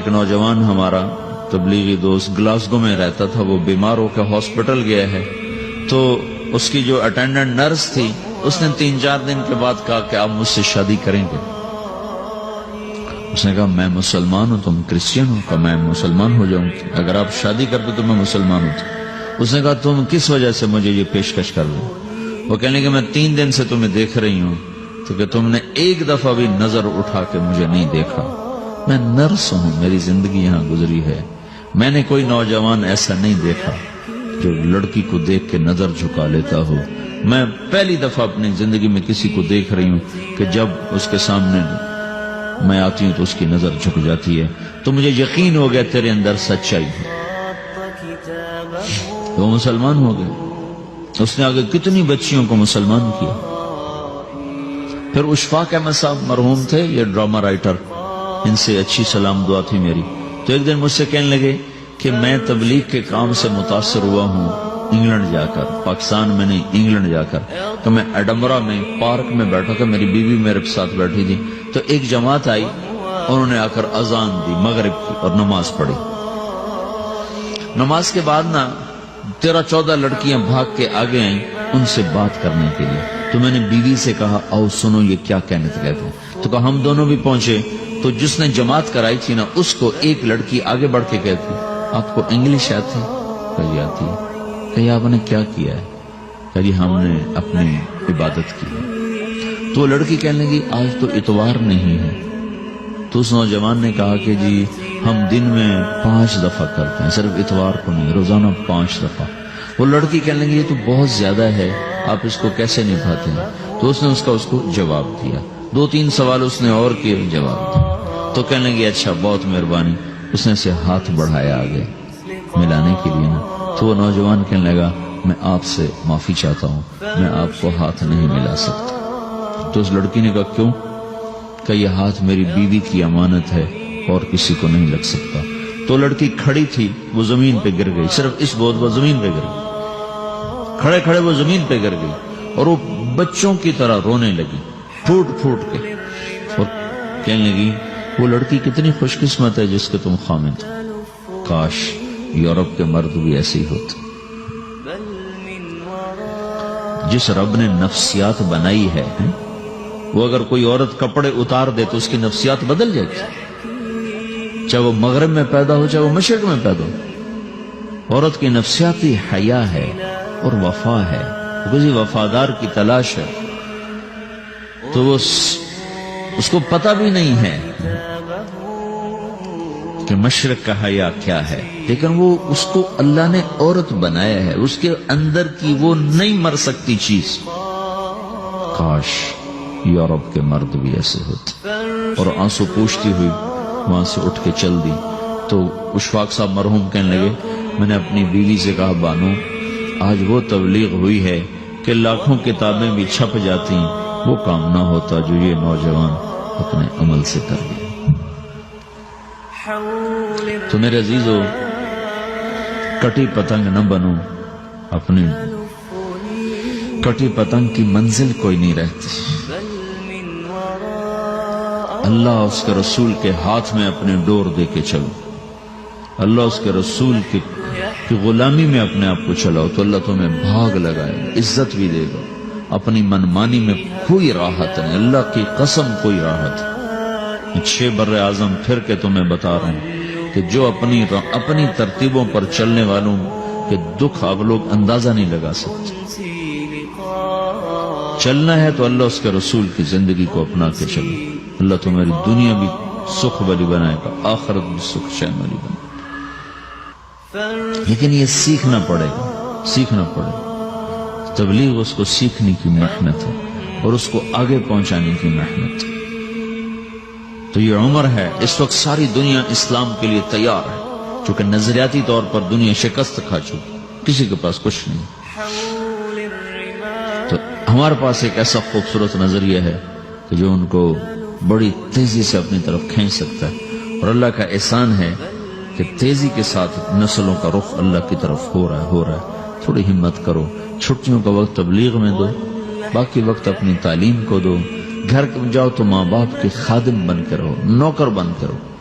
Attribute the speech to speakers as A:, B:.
A: ایک نوجوان ہمارا تبلیغی دوست گلاسگو میں رہتا تھا، وہ بیمار ہو کے ہاسپٹل گیا ہے، تو اس کی جو اٹینڈنٹ نرس تھی اس نے 3-4 دن کے بعد کہا کہ آپ مجھ سے شادی کریں گے؟ اس نے کہا میں مسلمان ہوں، تم کرسچن ہو؟ کہا میں مسلمان ہو جاؤں گی، اگر آپ شادی کرتے تو میں مسلمان ہوتا۔ اس نے کہا تم کس وجہ سے مجھے یہ پیشکش کر دو؟ وہ کہنے کہ میں 3 دن سے تمہیں دیکھ رہی ہوں تو کہ تم نے ایک دفعہ بھی نظر اٹھا کے مجھے نہیں دیکھا، میں نرس ہوں، میری زندگی یہاں گزری ہے، میں نے کوئی نوجوان ایسا نہیں دیکھا جو لڑکی کو دیکھ کے نظر جھکا لیتا ہو، میں پہلی دفعہ اپنی زندگی میں کسی کو دیکھ رہی ہوں کہ جب اس کے سامنے میں آتی ہوں تو اس کی نظر جھک جاتی ہے، تو مجھے یقین ہو گیا تیرے اندر سچائی ہے۔ وہ مسلمان ہو گئے، اس نے آگے کتنی بچیوں کو مسلمان کیا۔ پھر اشفاق احمد صاحب مرحوم تھے، یہ ڈرامہ رائٹر، ان سے اچھی سلام دعا تھی میری، تو ایک دن مجھ سے کہنے لگے کہ میں تبلیغ کے کام سے متاثر ہوا ہوں انگلینڈ جا کر، پاکستان میں نہیں انگلینڈ جا کر، تو میں ایڈنبرا میں پارک میں بیٹھا تھا، میری بیوی میرے ساتھ بیٹھی تھی، تو ایک جماعت آئی، انہوں نے آ کر اذان دی مغرب کی اور نماز پڑھی۔ نماز کے بعد 13-14 لڑکیاں بھاگ کے آگے آئیں ان سے بات کرنے کے لیے، تو میں نے بیوی سے کہا آؤ سنو یہ کیا کہنے کہتے ہیں، تو کہا ہم دونوں بھی پہنچے، تو جس نے جماعت کرائی تھی اس کو ایک لڑکی آگے بڑھ کے کہتی آپ کو انگلش آتی؟ کہی آتی ہے۔ کہی آپ نے کیا کیا ہے؟ کہی ہم نے اپنی عبادت کی ہے۔ تو لڑکی کہنے لگی آج تو اتوار نہیں ہے، تو اس نوجوان نے کہا کہ جی ہم دن میں 5 دفعہ کرتے ہیں، صرف اتوار کو نہیں، روزانہ 5 دفعہ۔ وہ لڑکی کہنے لگی یہ تو بہت زیادہ ہے، آپ اس کو کیسے نبھاتے ہیں؟ تو اس نے اس کو جواب دیا، 2-3 سوال اس نے اور کیے، جواب دیا، تو کہنے لگی اچھا بہت مہربانی، اس نے سے ہاتھ بڑھایا آگے ملانے کے لیے تو وہ نوجوان کہنے لگا میں آپ سے معافی چاہتا ہوں، میں آپ کو ہاتھ نہیں ملا سکتا۔ تو اس لڑکی نے کہا کیوں؟ کہ یہ ہاتھ میری بیوی کی امانت ہے اور کسی کو نہیں لگ سکتا۔ تو لڑکی کھڑی تھی، وہ زمین پہ گر گئی، صرف اس بہت وہ زمین پہ گر گئی، کھڑے کھڑے وہ زمین پہ گر گئی، اور وہ بچوں کی طرح رونے لگی پھوٹ پھوٹ کے، اور کہنے لگی وہ لڑکی کتنی خوش قسمت ہے جس کے تم خامد ہو، کاش یورپ کے مرد بھی ایسے ہی ہوتے۔ جس رب نے نفسیات بنائی ہے وہ اگر کوئی عورت کپڑے اتار دے تو اس کی نفسیات بدل جائے گی، چاہے وہ مغرب میں پیدا ہو چاہے وہ مشرق میں پیدا ہو۔ عورت کی نفسیاتی حیا ہے اور وفا ہے، کسی وفادار کی تلاش ہے، تو وہ اس کو پتہ بھی نہیں ہے کہ مشرق کا حیا کیا ہے، لیکن وہ اس کو اللہ نے عورت بنایا ہے، اس کے اندر کی وہ نہیں مر سکتی چیز۔ کاش یورپ کے مرد بھی ایسے ہوتے۔ اور آنسو پوچھتی ہوئی وہاں سے اٹھ کے چل دی۔ تو اشفاق صاحب مرحوم کہنے لگے میں نے اپنی بیوی سے کہا بانو آج وہ تبلیغ ہوئی ہے کہ لاکھوں کتابیں بھی چھپ جاتی، وہ کام نہ ہوتا جو یہ نوجوان اپنے عمل سے کر لیا۔ تو میرے عزیزو کٹی پتنگ نہ بنو، اپنی کٹی پتنگ کی منزل کوئی نہیں رہتی۔ اللہ اس کے رسول کے ہاتھ میں اپنے ڈور دے کے چلو، اللہ اس کے رسول کی غلامی میں اپنے آپ کو چلاؤ تو اللہ تمہیں بھاگ لگائے، عزت بھی دے گا۔ اپنی منمانی میں کوئی راحت نہیں، اللہ کی قسم کوئی راحت نہیں۔ 6 بر اعظم پھر کے تمہیں بتا رہا ہوں کہ جو اپنی ترتیبوں پر چلنے والوں کے دکھ آپ لوگ اندازہ نہیں لگا سکتے۔ چلنا ہے تو اللہ اس کے رسول کی زندگی کو اپنا کے چلو، اللہ تمہاری دنیا بھی سکھ بری بنائے گا، آخرت بھی سکھ چین والی بنائے گا۔ لیکن یہ سیکھنا پڑے گا، سیکھنا پڑے گا۔ تبلیغ اس کو سیکھنے کی محنت ہے اور اس کو آگے پہنچانے کی محنت ہے۔ تو یہ عمر ہے، اس وقت ساری دنیا اسلام کے لیے تیار ہے، چونکہ نظریاتی طور پر دنیا شکست کھا چکی، کسی کے پاس کچھ نہیں۔ تو ہمارے پاس ایک ایسا خوبصورت نظریہ ہے کہ جو ان کو بڑی تیزی سے اپنی طرف کھینچ سکتا ہے، اور اللہ کا احسان ہے کہ تیزی کے ساتھ نسلوں کا رخ اللہ کی طرف ہو رہا ہے۔ تھوڑی ہمت کرو، چھٹیوں کا وقت تبلیغ میں دو، باقی وقت اپنی تعلیم کو دو، گھر جاؤ تو ماں باپ کے خادم بن کے رہو، نوکر بن کے رہو۔